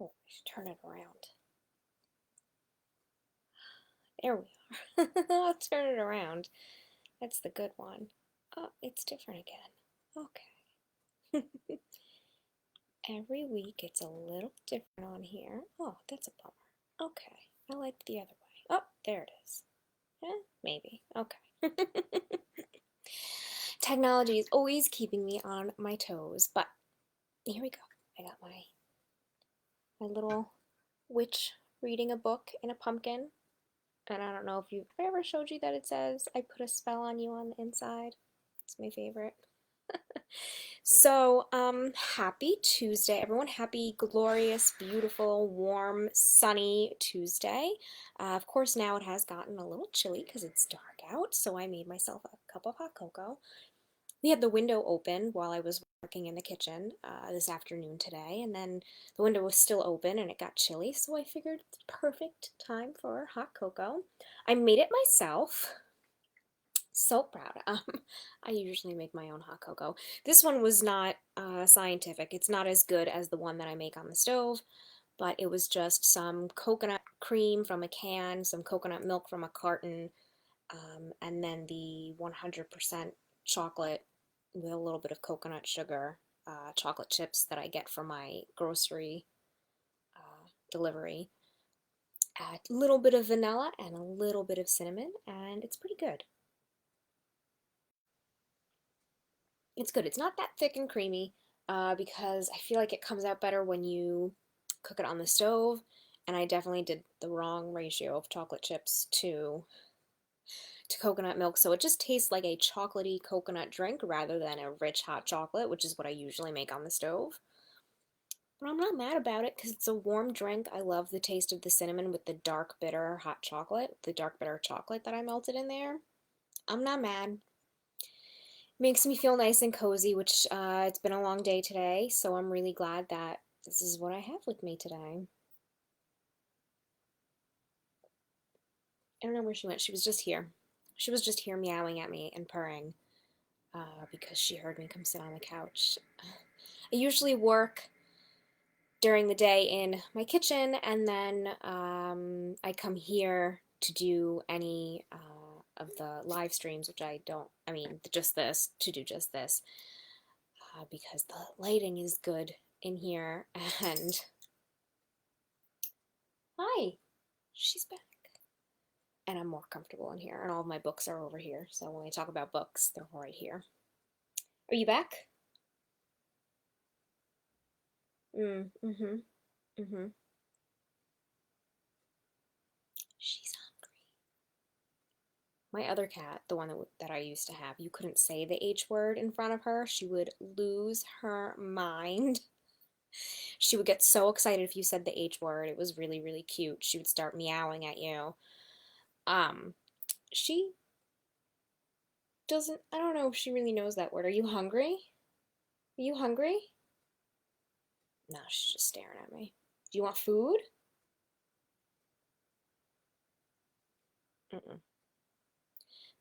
Oh, I should turn it around. There we are. I'll turn it around. That's the good one. Oh, it's different again. Okay. Every week it's a little different on here. Oh, that's a bummer. Okay, I like the other way. Oh, there it is. Maybe. Okay. Technology is always keeping me on my toes, but here we go. I got my little witch reading a book in a pumpkin. And I don't know if you've ever showed you that it says, I put a spell on you on the inside. It's my favorite. So, happy Tuesday, everyone. Happy, glorious, beautiful, warm, sunny Tuesday. Of course, now it has gotten a little chilly because it's dark out, so I made myself a cup of hot cocoa. We had the window open while I was working in the kitchen this afternoon today, and then the window was still open and it got chilly, so I figured it's perfect time for hot cocoa. I made it myself. So proud. I usually make my own hot cocoa. This one was not scientific. It's not as good as the one that I make on the stove, but it was just some coconut cream from a can, some coconut milk from a carton, and then the 100% chocolate with a little bit of coconut sugar, chocolate chips that I get from my grocery delivery. A little bit of vanilla and a little bit of cinnamon, and it's pretty good. It's good. It's not that thick and creamy because I feel like it comes out better when you cook it on the stove, and I definitely did the wrong ratio of chocolate chips to coconut milk, so it just tastes like a chocolatey coconut drink rather than a rich hot chocolate, which is what I usually make on the stove. But I'm not mad about it because it's a warm drink. I love the taste of the cinnamon with the dark bitter hot chocolate, the dark bitter chocolate that I melted in there. I'm not mad. Makes me feel nice and cozy, which it's been a long day today, so I'm really glad that this is what I have with me today. I don't know where she went. She was just here. She was just here meowing at me and purring because she heard me come sit on the couch. I usually work during the day in my kitchen, and then I come here to do any of the live streams, which I don't, I mean, just this, to do just this, because the lighting is good in here, and hi, she's back. And I'm more comfortable in here, and all of my books are over here, so when I talk about books, they're right here. Are you back? Mm-hmm. Mm-hmm. She's hungry. My other cat, the one that I used to have, you couldn't say the H word in front of her. She would lose her mind. She would get so excited if you said the H word. It was really, really cute. She would start meowing at you. Um, she doesn't, I don't know if she really knows that word. Are you hungry? Are you hungry? No, she's just staring at me. Do you want food? Mm-mm.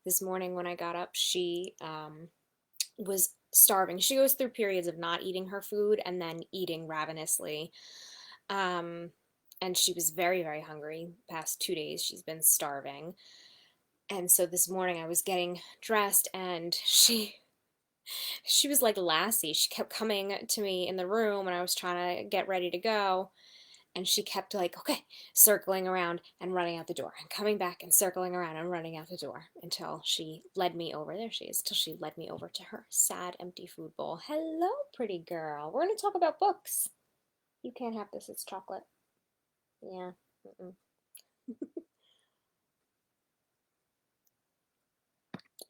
This morning when I got up, she was starving. She goes through periods of not eating her food and then eating ravenously. Um, and she was very, very hungry. Past 2 days, she's been starving. And so this morning I was getting dressed and she was like Lassie. She kept coming to me in the room and I was trying to get ready to go. And she kept like, okay, circling around and running out the door and coming back and circling around and running out the door until she led me over. There she is, till she led me over to her sad, empty food bowl. Hello, pretty girl. We're going to talk about books. You can't have this, it's chocolate. Yeah. Mm-mm.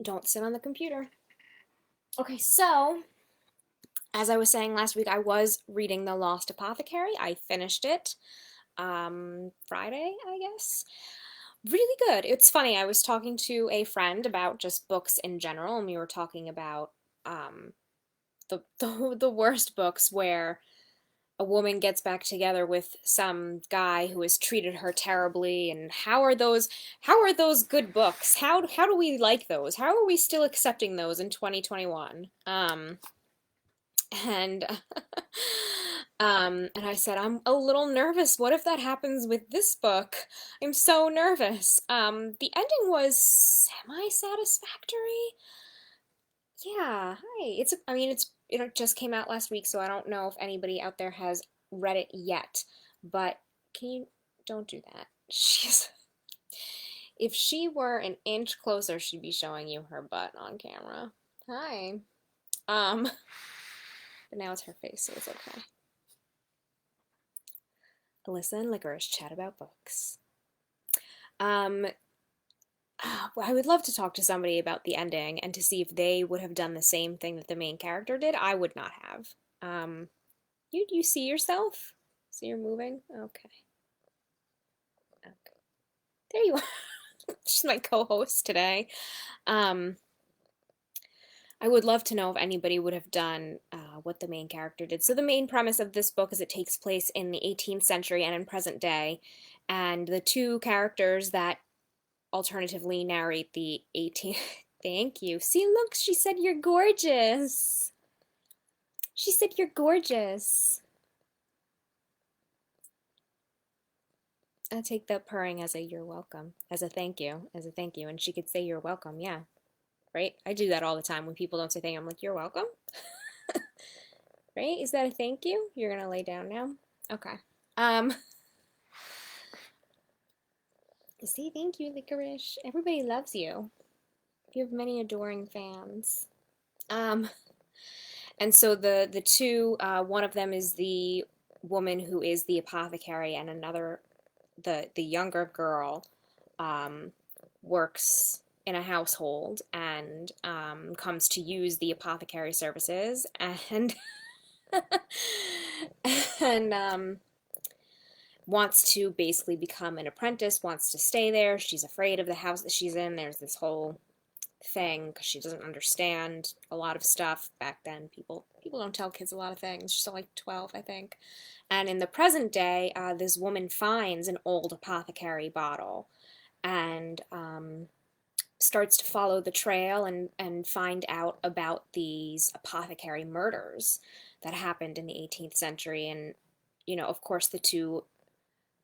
Don't sit on the computer. Okay, so as I was saying last week, I was reading The Lost Apothecary. I finished it Friday, I guess. Really good. It's funny. I was talking to a friend about just books in general, and we were talking about um, the worst books where a woman gets back together with some guy who has treated her terribly, and how are those good books? How do we like those? How are we still accepting those in 2021? And And I said, I'm a little nervous. What if that happens with this book? I'm so nervous. The ending was semi-satisfactory. Yeah, hi. I mean, it just came out last week, so I don't know if anybody out there has read it yet. But can you, don't do that. If she were an inch closer, she'd be showing you her butt on camera. Hi. Um, but now it's her face, so it's okay. Allyssa and Licorice chat about books. Um, I would love to talk to somebody about the ending and to see if they would have done the same thing that the main character did. I would not have. You see yourself? See you're moving? Okay. Okay. There you are. She's my co-host today. Um, I would love to know if anybody would have done what the main character did. So the main premise of this book is it takes place in the 18th century and in present day, and the two characters that alternatively narrate the 18th. Thank you. See, look, she said you're gorgeous. She said you're gorgeous. I take that purring as a you're welcome, as a thank you, and she could say you're welcome, yeah, right? I do that all the time when people don't say thank you. I'm like, you're welcome, right? Is that a thank you? You're gonna lay down now? Okay. Um, See, thank you, Licorice. Everybody loves you. You have many adoring fans. Um, and so the two, one of them is the woman who is the apothecary, and another, the younger girl, um, works in a household and comes to use the apothecary services and and wants to basically become an apprentice, wants to stay there. She's afraid of the house that she's in. There's this whole thing because she doesn't understand a lot of stuff. Back then, people don't tell kids a lot of things. She's still like 12, I think. And in the present day, this woman finds an old apothecary bottle and starts to follow the trail and find out about these apothecary murders that happened in the 18th century. And, of course, the two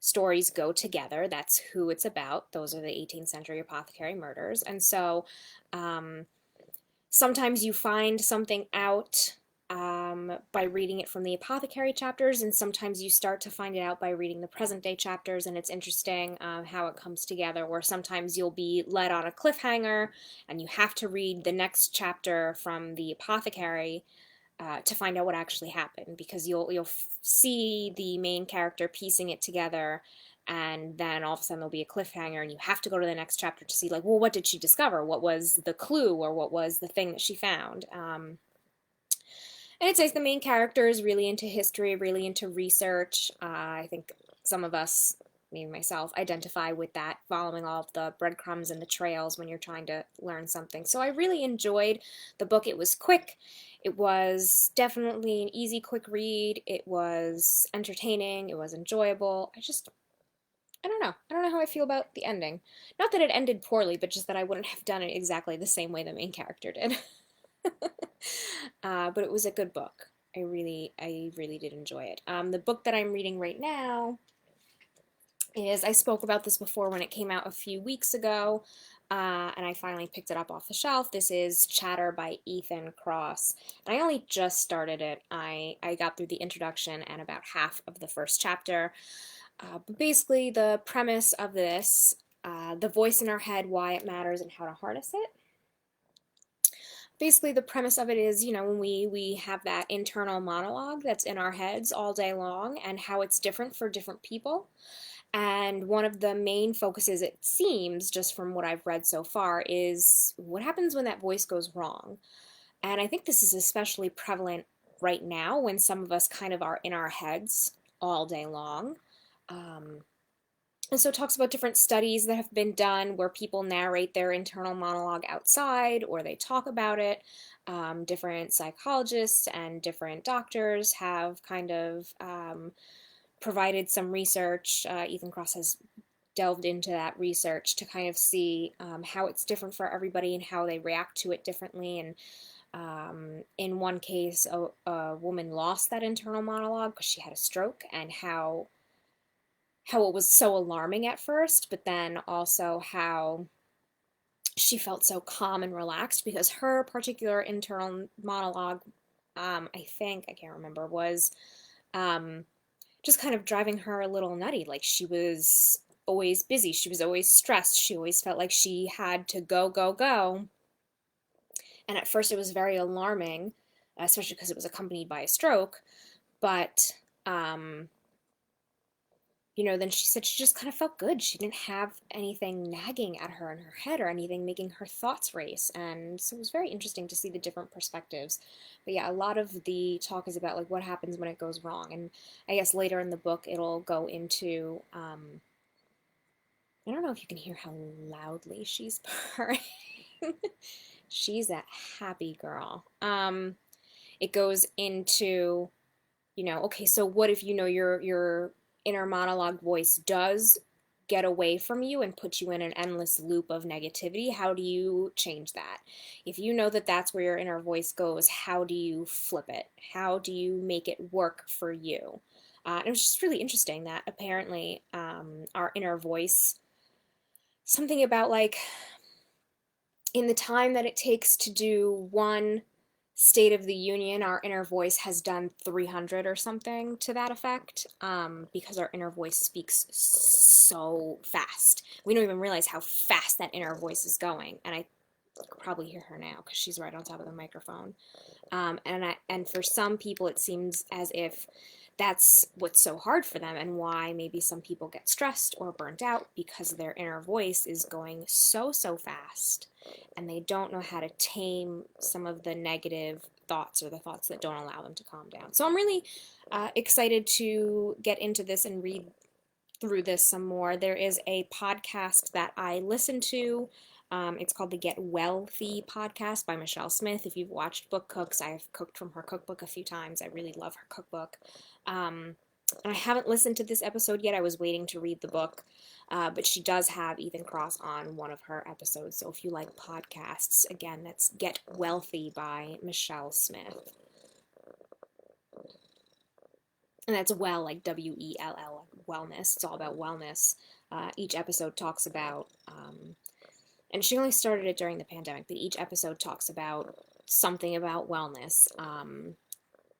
stories go together. That's who it's about. Those are the 18th century apothecary murders. And so sometimes you find something out by reading it from the apothecary chapters, and sometimes you start to find it out by reading the present day chapters, and it's interesting how it comes together, where sometimes you'll be led on a cliffhanger and you have to read the next chapter from the apothecary to find out what actually happened, because you'll see the main character piecing it together, and then all of a sudden there'll be a cliffhanger and you have to go to the next chapter to see, like, well, what did she discover? What was the clue, or what was the thing that she found? And it says the main character is really into history, really into research. I think some of us, maybe myself, identify with that, following all of the breadcrumbs and the trails when you're trying to learn something. So I really enjoyed the book. It was quick. It was definitely an easy, quick read. It was entertaining. It was enjoyable. I don't know. I don't know how I feel about the ending. Not that it ended poorly, but just that I wouldn't have done it exactly the same way the main character did. But it was a good book. I really did enjoy it. The book that I'm reading right now is, I spoke about this before when it came out a few weeks ago, and I finally picked it up off the shelf. This is Chatter by Ethan Kross. And I only just started it. I got through the introduction and about half of the first chapter. But basically, the premise of this, the voice in our head, why it matters, and how to harness it. Basically, the premise of it is, when we have that internal monologue that's in our heads all day long, and how it's different for different people. And one of the main focuses, it seems, just from what I've read so far, is what happens when that voice goes wrong. And I think this is especially prevalent right now, when some of us kind of are in our heads all day long. And so it talks about different studies that have been done where people narrate their internal monologue outside, or they talk about it. Different psychologists and different doctors have kind of provided some research. Ethan Kross has delved into that research to kind of see how it's different for everybody and how they react to it differently. And In one case, a woman lost that internal monologue because she had a stroke, and how it was so alarming at first, but then also how she felt so calm and relaxed because her particular internal monologue, I can't remember, was um, just kind of driving her a little nutty. Like she was always busy, she was always stressed, she always felt like she had to go, go, go. And at first it was very alarming, especially because it was accompanied by a stroke. But um, then she said she just kind of felt good. She didn't have anything nagging at her in her head or anything making her thoughts race. And so it was very interesting to see the different perspectives. But yeah, a lot of the talk is about like what happens when it goes wrong. And I guess later in the book it'll go into I don't know if you can hear how loudly she's purring. She's a happy girl. It goes into, okay, so what if your inner monologue voice does get away from you and put you in an endless loop of negativity? How do you change that? If you know that that's where your inner voice goes, how do you flip it? How do you make it work for you? And it was just really interesting that apparently our inner voice, something about like in the time that it takes to do one State of the Union, our inner voice has done 300 or something to that effect, because our inner voice speaks so fast. We don't even realize how fast that inner voice is going. And I could probably hear her now because she's right on top of the microphone. And for some people, it seems as if that's what's so hard for them and why maybe some people get stressed or burnt out because their inner voice is going so, so fast and they don't know how to tame some of the negative thoughts or the thoughts that don't allow them to calm down. So I'm really excited to get into this and read through this some more. There is a podcast that I listen to. It's called the Get Wealthy podcast by Michelle Smith. If you've watched Book Cooks, I've cooked from her cookbook a few times. I really love her cookbook. And I haven't listened to this episode yet. I was waiting to read the book. But she does have Ethan Kross on one of her episodes. So if you like podcasts, again, that's Get Wealthy by Michelle Smith. And that's well, like WELL, wellness. It's all about wellness. Each episode talks about, and she only started it during the pandemic, but each episode talks about something about wellness,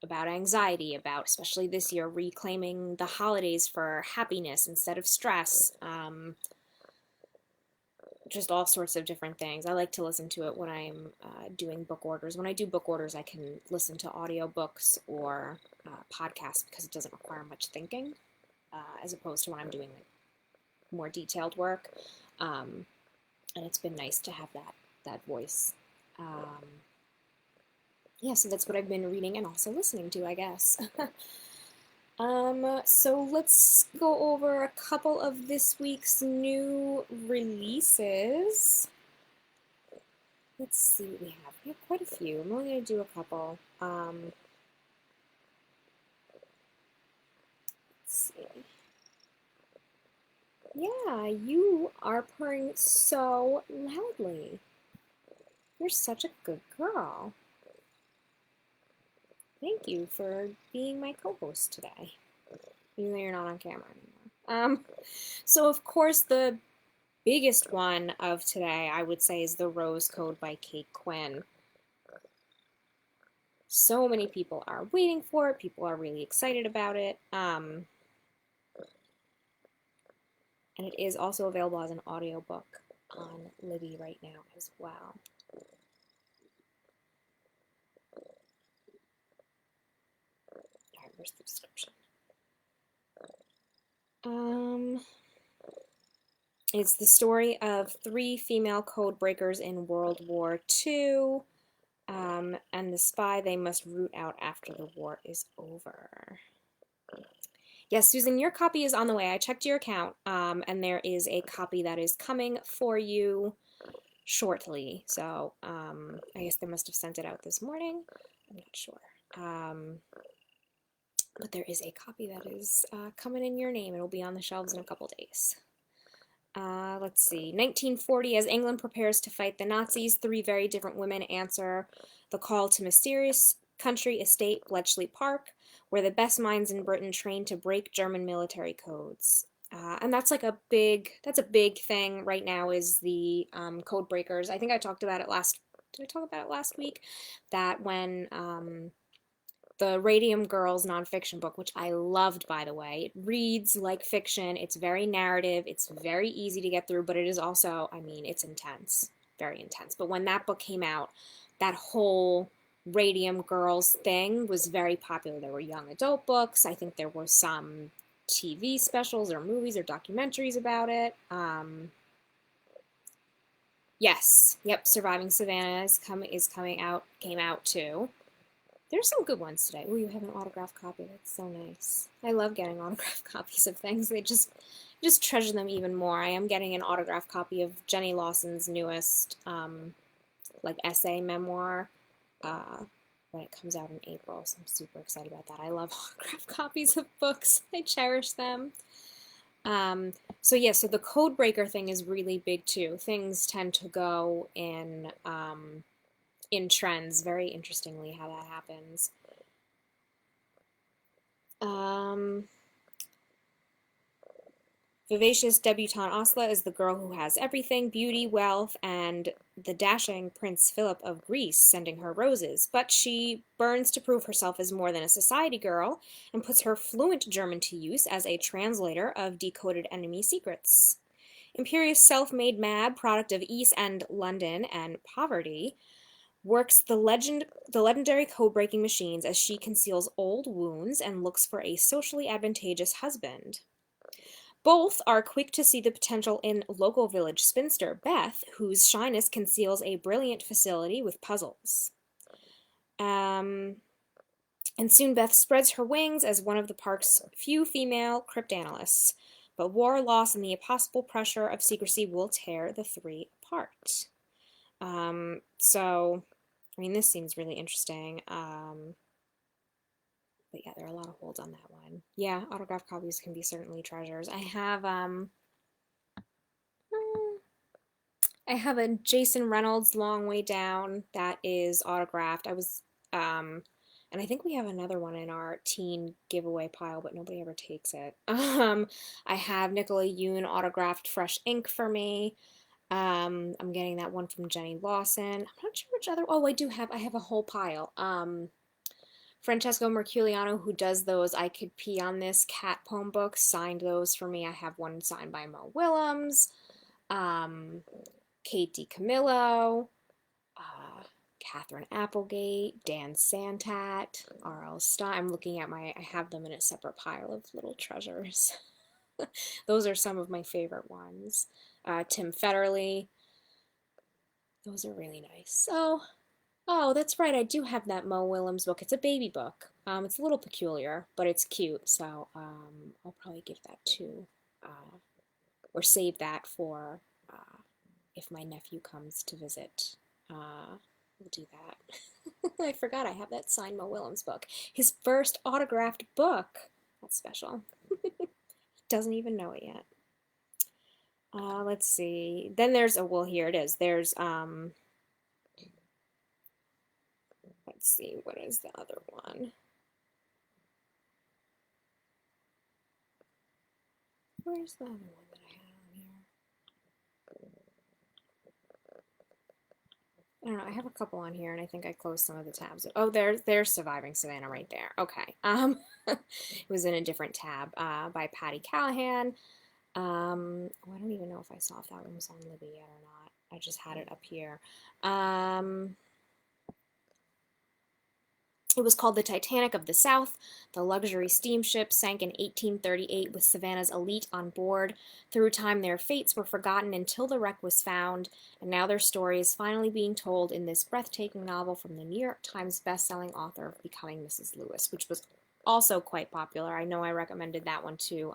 about anxiety, about, especially this year, reclaiming the holidays for happiness instead of stress. Just all sorts of different things. I like to listen to it when I'm doing book orders. When I do book orders, I can listen to audiobooks or podcasts because it doesn't require much thinking, as opposed to when I'm doing like more detailed work. And it's been nice to have that voice. Yeah, so that's what I've been reading and also listening to, I guess. So let's go over a couple of this week's new releases. Let's see what we have. We have quite a few. I'm only going to do a couple. Let's see. Yeah, you are purring so loudly. You're such a good girl. Thank you for being my co-host today, even though you're not on camera anymore. So of course the biggest one of today, I would say, is The Rose Code by Kate Quinn. So many people are waiting for it. People are really excited about it. And it is also available as an audiobook on Libby right now as well. Alright, where's the description? It's the story of 3 female code breakers in World War II, and the spy they must root out after the war is over. Yes, Susan, your copy is on the way. I checked your account, and there is a copy that is coming for you shortly. So I guess they must have sent it out this morning. I'm not sure. But there is a copy that is coming in your name. It will be on the shelves in a couple days. Let's see. 1940, as England prepares to fight the Nazis, three very different women answer the call to mysterious country estate Bletchley Park, where the best minds in Britain train to break German military codes. And that's a big thing right now is the code breakers. I think I talked about it last, did I talk about it last week? That when the Radium Girls nonfiction book, which I loved, by the way. It reads like fiction. It's very narrative. It's very easy to get through, but it is also, I mean, it's intense, very intense. But when that book came out, that whole Radium Girls thing was very popular. There were young adult books. I think there were some TV specials or movies or documentaries about it. Yes, yep, Surviving Savannah came out too. There's some good ones today. Oh, you have an autographed copy. That's so nice. I love getting autographed copies of things. They just treasure them even more. I am getting an autographed copy of Jenny Lawson's newest like essay memoir when it comes out in April. So I'm super excited about that. I love autographed copies of books. I cherish them. So yeah, so the code breaker thing is really big too. Things tend to go in trends, very interestingly how that happens. Vivacious debutante Asla is the girl who has everything, beauty, wealth, and the dashing Prince Philip of Greece sending her roses. But she burns to prove herself as more than a society girl and puts her fluent German to use as a translator of decoded enemy secrets. Imperious self-made mad, product of East End London and poverty, works the legendary code-breaking machines as she conceals old wounds and looks for a socially advantageous husband. Both are quick to see the potential in local village spinster Beth, whose shyness conceals a brilliant facility with puzzles. And soon Beth spreads her wings as one of the park's few female cryptanalysts. But war, loss, and the impossible pressure of secrecy will tear the three apart. So, I mean, this seems really interesting. But yeah, there are a lot of holds on that one. Yeah, autographed copies can be certainly treasures. I have a Jason Reynolds Long Way Down that is autographed. And I think we have another one in our teen giveaway pile, but nobody ever takes it. I have Nicola Yoon autographed Fresh Ink for me. I'm getting that one from Jenny Lawson. I'm not sure which other. Oh, I have a whole pile. Francesco Merculiano, who does those I Could Pee on This cat poem books, signed those for me. I have one signed by Mo Willems, Kate DiCamillo, Catherine Applegate, Dan Santat, R.L. Stein. I'm looking at I have them in a separate pile of little treasures. Those are some of my favorite ones. Tim Federle. Those are really nice. So, oh, that's right. I do have that Mo Willems book. It's a baby book. It's a little peculiar, but it's cute. So I'll probably give that to, or save that for if my nephew comes to visit. We'll do that. I forgot I have that signed Mo Willems book. His first autographed book. That's special. Doesn't even know it yet. Let's see. Then there's, oh, well, here it is. There's, let's see, what is the other one? Where's the other one that I had on here? I don't know, I have a couple on here and I think I closed some of the tabs. Oh, there's Surviving Savannah right there. Okay. It was in a different tab by Patty Callahan. Oh, I don't even know if I saw if that one was on Libby yet or not. I just had it up here. It was called the Titanic of the South. The luxury steamship sank in 1838 with Savannah's elite on board. Through time, their fates were forgotten until the wreck was found, and now their story is finally being told in this breathtaking novel from the New York Times bestselling author of Becoming Mrs. Lewis, which was also quite popular. I know I recommended that one to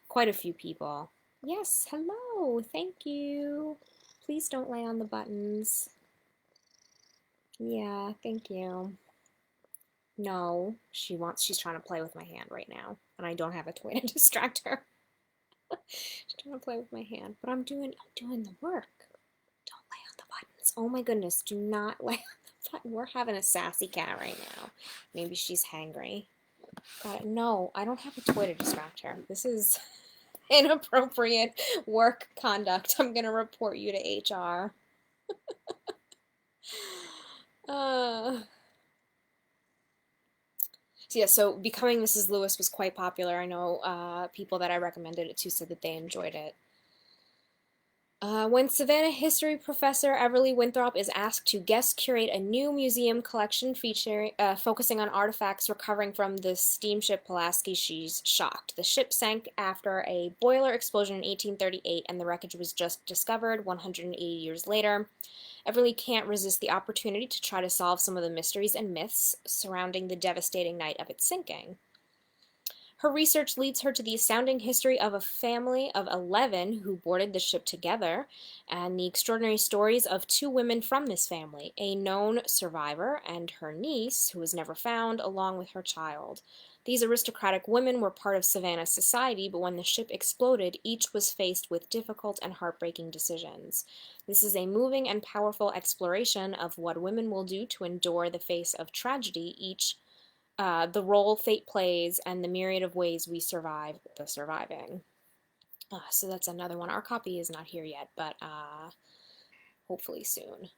quite a few people. Yes, hello, thank you. Please don't lay on the buttons. Yeah, thank you. No, she's trying to play with my hand right now, and I don't have a toy to distract her. Just trying to play with my hand, but I'm doing the work. Don't lay on the buttons. Oh my goodness, do not lay on the button. We're having a sassy cat right now. Maybe she's hangry. Got it. No, I don't have a toy to distract her. This is inappropriate work conduct. I'm gonna report you to HR. Uh, so yeah, so Becoming Mrs. Lewis was quite popular. I know people that I recommended it to said that they enjoyed it. When Savannah history professor Everly Winthrop is asked to guest curate a new museum collection focusing on artifacts recovering from the steamship Pulaski, she's shocked. The ship sank after a boiler explosion in 1838, and the wreckage was just discovered 180 years later. Everly can't resist the opportunity to try to solve some of the mysteries and myths surrounding the devastating night of its sinking. Her research leads her to the astounding history of a family of 11 who boarded the ship together, and the extraordinary stories of two women from this family, a known survivor and her niece, who was never found, along with her child. These aristocratic women were part of Savannah's society, but when the ship exploded, each was faced with difficult and heartbreaking decisions. This is a moving and powerful exploration of what women will do to endure the face of tragedy, the role fate plays, and the myriad of ways we survive the surviving. So that's another one. Our copy is not here yet, but hopefully soon.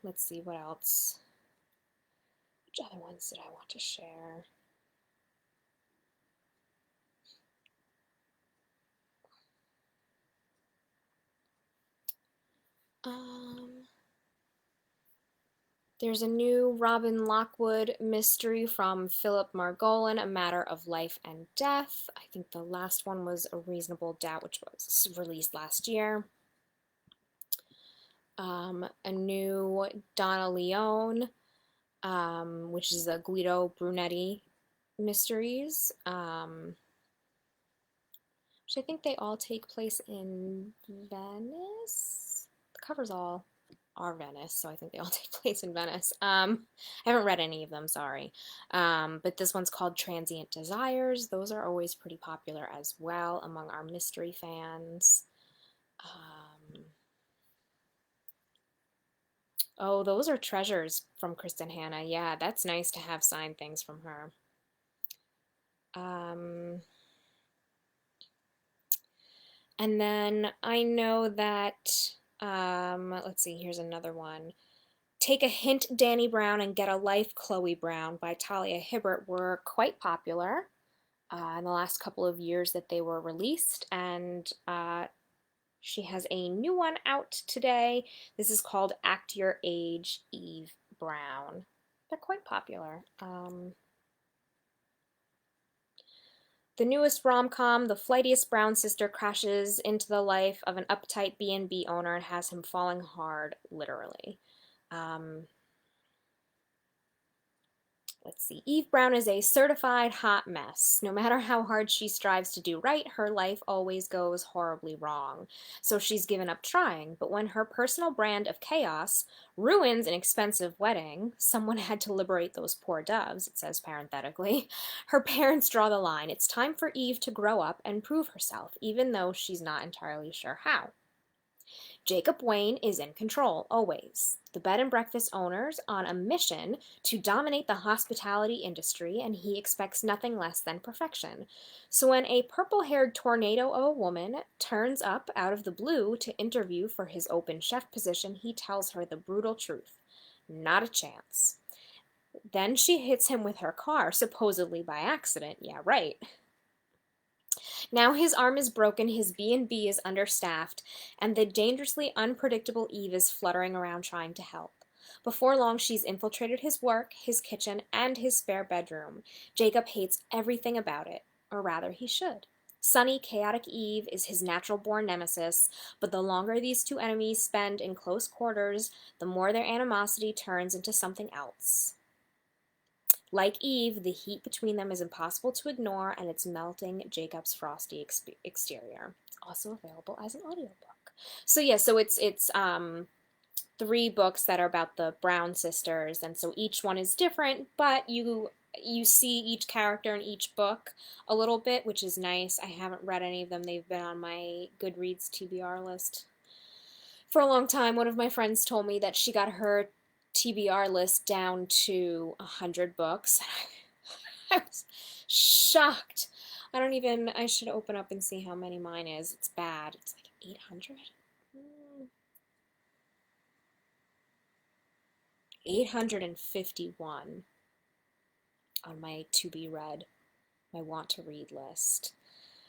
Let's see what else. Which other ones did I want to share? There's a new Robin Lockwood mystery from Philip Margolin, A Matter of Life and Death. I think the last one was A Reasonable Doubt, which was released last year. A new Donna Leone, which is a Guido Brunetti mysteries, which I think they all take place in Venice. The covers all are Venice, so I think they all take place in Venice. I haven't read any of them, sorry. But this one's called Transient Desires. Those are always pretty popular as well among our mystery fans. Oh, those are treasures from Kristen Hanna. Yeah, that's nice to have signed things from her. And then I know that, let's see, here's another one. Take a Hint, Danny Brown, and Get a Life, Chloe Brown by Talia Hibbert were quite popular in the last couple of years that they were released, and she has a new one out today. This is called Act Your Age, Eve Brown. They're quite popular. The newest rom-com, the flightiest brown sister crashes into the life of an uptight B&B owner and has him falling hard, literally. Let's see. Eve Brown is a certified hot mess. No matter how hard she strives to do right, her life always goes horribly wrong. So she's given up trying. But when her personal brand of chaos ruins an expensive wedding, someone had to liberate those poor doves, it says parenthetically. Her parents draw the line. It's time for Eve to grow up and prove herself, even though she's not entirely sure how. Jacob Wayne is in control, always. The bed and breakfast owner's on a mission to dominate the hospitality industry, and he expects nothing less than perfection. So when a purple-haired tornado of a woman turns up out of the blue to interview for his open chef position, he tells her the brutal truth. Not a chance. Then she hits him with her car, supposedly by accident. Yeah, right. Now his arm is broken, his B&B is understaffed, and the dangerously unpredictable Eve is fluttering around trying to help. Before long, she's infiltrated his work, his kitchen, and his spare bedroom. Jacob hates everything about it, or rather he should. Sunny, chaotic Eve is his natural-born nemesis, but the longer these two enemies spend in close quarters, the more their animosity turns into something else. Like Eve, the heat between them is impossible to ignore, and it's melting Jacob's frosty exterior. It's also available as an audiobook. So yeah, so it's 3 books that are about the Brown sisters, and so each one is different, but you see each character in each book a little bit, which is nice. I haven't read any of them. They've been on my Goodreads TBR list for a long time. One of my friends told me that she got her TBR list down to 100 books. I was shocked. I should open up and see how many mine is. It's bad. It's like 800? 851 on my to be read, my want to read list.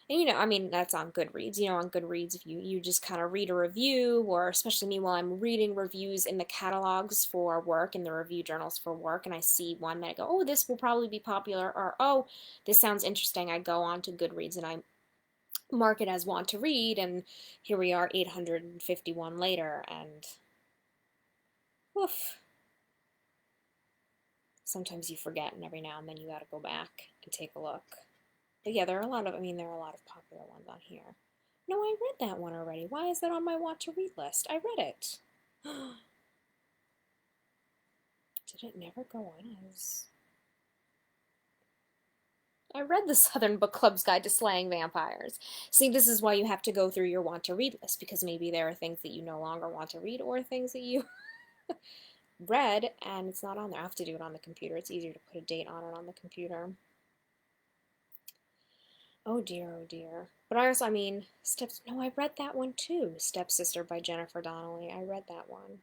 And I mean, that's on Goodreads. On Goodreads, if you just kind of read a review, or especially me while I'm reading reviews in the catalogs for work, in the review journals for work, and I see one that I go, oh, this will probably be popular, or oh, this sounds interesting, I go on to Goodreads and I mark it as want to read, and here we are 851 later, and woof. Sometimes you forget, and every now and then you gotta go back and take a look. But yeah, there are a lot of popular ones on here. No, I read that one already. Why is that on my want to read list? I read it. Did it never go on as... I read the Southern Book Club's Guide to Slaying Vampires. See, this is why you have to go through your want to read list, because maybe there are things that you no longer want to read, or things that you read and it's not on there. I have to do it on the computer. It's easier to put a date on it on the computer. Oh dear, oh dear. But I also, no, I read that one too. Stepsister by Jennifer Donnelly. I read that one.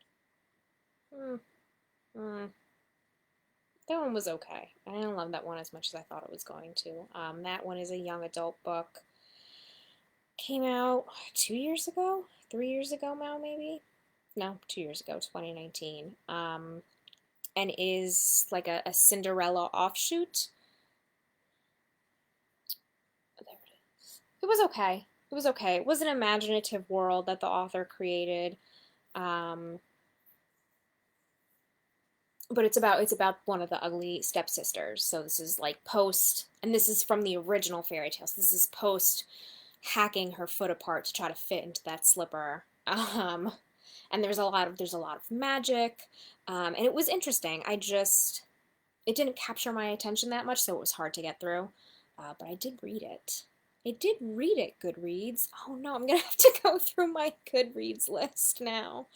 That one was okay. I didn't love that one as much as I thought it was going to. That one is a young adult book. Came out 2 years ago? 3 years ago now, maybe? No, 2 years ago, 2019. And is like a Cinderella offshoot. There it is. It was okay. It was okay. It was an imaginative world that the author created. But it's about one of the ugly stepsisters. So this is like post, and this is from the original fairy tales. This is post hacking her foot apart to try to fit into that slipper. And there's a lot of magic, and it was interesting. It didn't capture my attention that much, so it was hard to get through. But I did read it. Goodreads. Oh no, I'm gonna have to go through my Goodreads list now.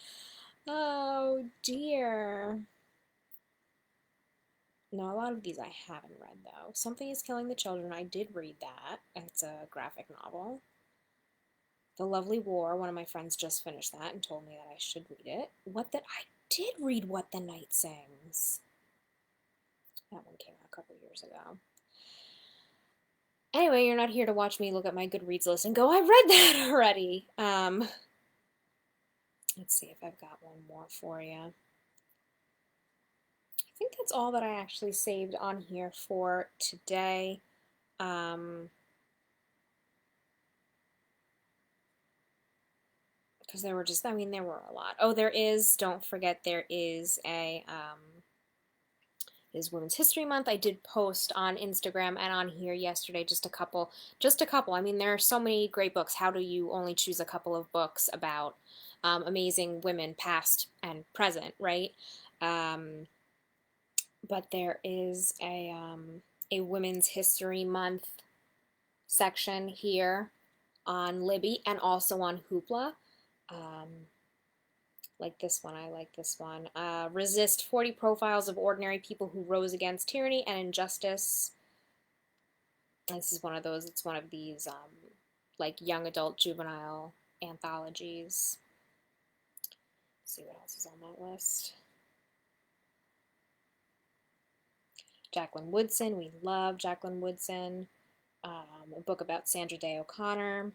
Oh dear. No, a lot of these I haven't read, though. Something is Killing the Children. I did read that. It's a graphic novel. The Lovely War. One of my friends just finished that and told me that I should read it. I did read What the Night Sings. That one came out a couple years ago. Anyway, you're not here to watch me look at my Goodreads list and go, I read that already. Let's see if I've got one more for you. I think that's all that I actually saved on here for today. Because there were a lot. Oh, don't forget, there is is Women's History Month. I did post on Instagram and on here yesterday just a couple. There are so many great books. How do you only choose a couple of books about amazing women, past and present, right? But there is a Women's History Month section here on Libby and also on Hoopla. Like this one, I like this one. Resist 40 Profiles of Ordinary People Who Rose Against Tyranny and Injustice. This is one of those, it's one of these like young adult juvenile anthologies. Let's see what else is on that list. Jacqueline Woodson, we love Jacqueline Woodson. A book about Sandra Day O'Connor.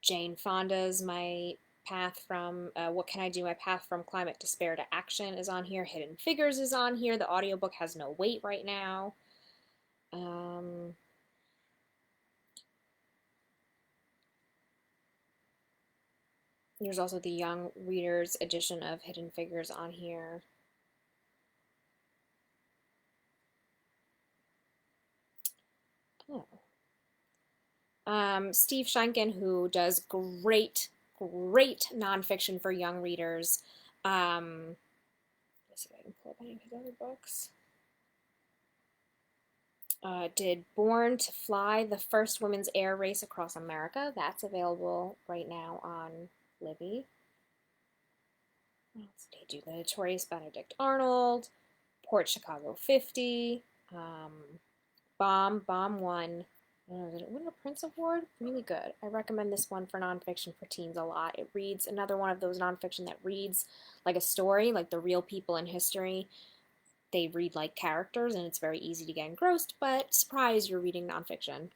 Jane Fonda's My Path from, What Can I Do? My Path from Climate Despair to Action is on here. Hidden Figures is on here. The audiobook has no wait right now. There's also the Young Readers edition of Hidden Figures on here. Steve Schenken, who does great nonfiction for young readers. Let's see if I can pull up any of his other books. Did Born to Fly, the first women's air race across America. That's available right now on Libby. What else did he do? The Notorious Benedict Arnold, Port Chicago 50, Bomb 1. Did it win a Prince Award? Really good. I recommend this one for nonfiction for teens a lot. It reads another one of those nonfiction that reads like a story, like the real people in history. They read like characters, and it's very easy to get engrossed, but surprise, you're reading nonfiction.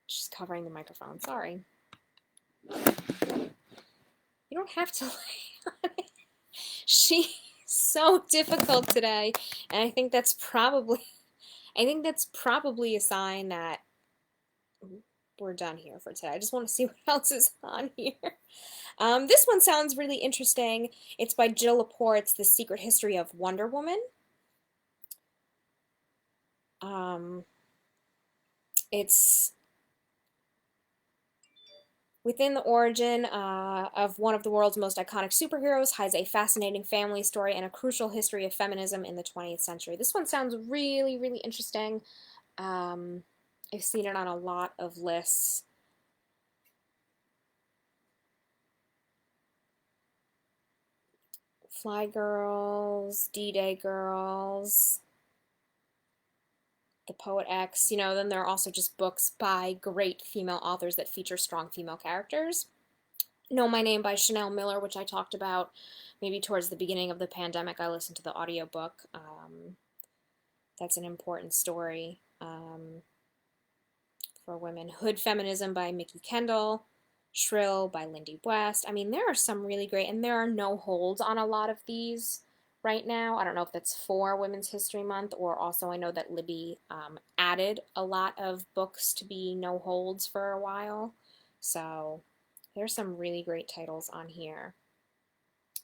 Just covering the microphone, sorry. You don't have to lay on it. She's so difficult today, and I think that's probably a sign that we're done here for today. I just want to see what else is on here. This one sounds really interesting. It's by Jill Laporte's The Secret History of Wonder Woman. It's within the origin of one of the world's most iconic superheroes, hides a fascinating family story and a crucial history of feminism in the 20th century. This one sounds really, really interesting. I've seen it on a lot of lists. Fly Girls, D-Day Girls, The Poet X. Then there are also just books by great female authors that feature strong female characters. Know My Name by Chanel Miller, which I talked about maybe towards the beginning of the pandemic. I listened to the audiobook. That's an important story for women. Hood Feminism by Mickey Kendall. Shrill by Lindy West. I mean, there are some really great, and there are no holds on a lot of these right now. I don't know if that's for Women's History Month, or also I know that Libby added a lot of books to be no holds for a while. So there's some really great titles on here.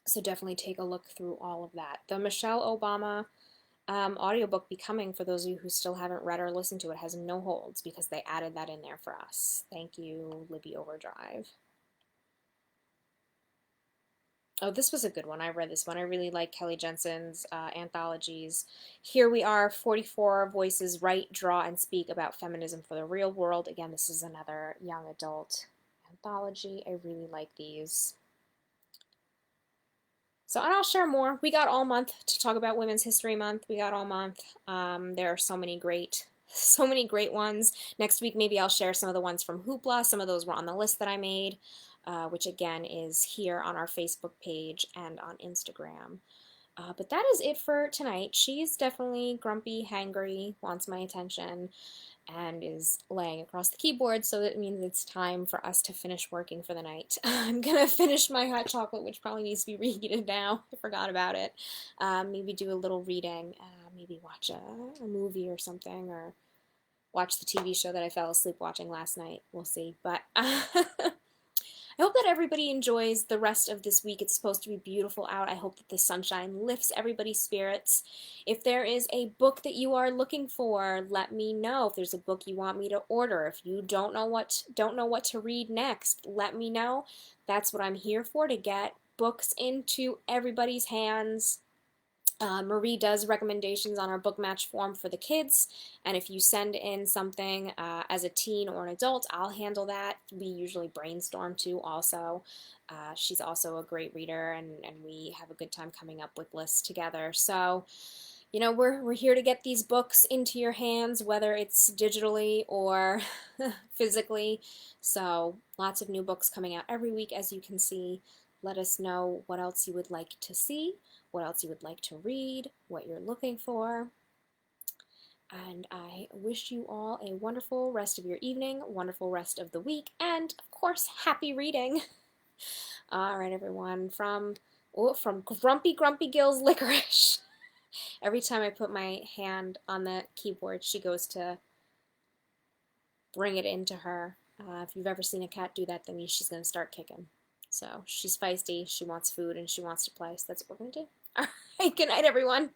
So definitely take a look through all of that. The Michelle Obama audiobook Becoming, for those of you who still haven't read or listened to it, has no holds because they added that in there for us. Thank you, Libby Overdrive. Oh, this was a good one. I read this one. I really like Kelly Jensen's anthologies. Here We Are, 44 Voices Write, Draw, and Speak About Feminism for the Real World. Again, this is another young adult anthology. I really like these. So, and I'll share more. We got all month to talk about Women's History Month. We got all month. There are so many great ones. Next week, maybe I'll share some of the ones from Hoopla. Some of those were on the list that I made, which again is here on our Facebook page and on Instagram. But that is it for tonight. She's definitely grumpy, hangry, wants my attention, and is laying across the keyboard, so that means it's time for us to finish working for the night. I'm gonna finish my hot chocolate, which probably needs to be reheated now. I forgot about it. Maybe do a little reading, maybe watch a movie or something, or watch the TV show that I fell asleep watching last night. We'll see. But I hope that everybody enjoys the rest of this week. It's supposed to be beautiful out. I hope that the sunshine lifts everybody's spirits. If there is a book that you are looking for, let me know. If there's a book you want me to order, if you don't know what to read next, let me know. That's what I'm here for, to get books into everybody's hands. Marie does recommendations on our book match form for the kids, and if you send in something as a teen or an adult, I'll handle that. We usually brainstorm too also. She's also a great reader, and we have a good time coming up with lists together. So, we're here to get these books into your hands, whether it's digitally or physically. So lots of new books coming out every week, as you can see. Let us know what else you would like to see, what else you would like to read, what you're looking for. And I wish you all a wonderful rest of your evening, wonderful rest of the week, and of course, happy reading. All right, everyone, from Grumpy Gill's Licorice. Every time I put my hand on the keyboard, she goes to bring it into her. If you've ever seen a cat do that, that means she's going to start kicking. So she's feisty, she wants food, and she wants to play, so that's what we're going to do. All right, good night, everyone.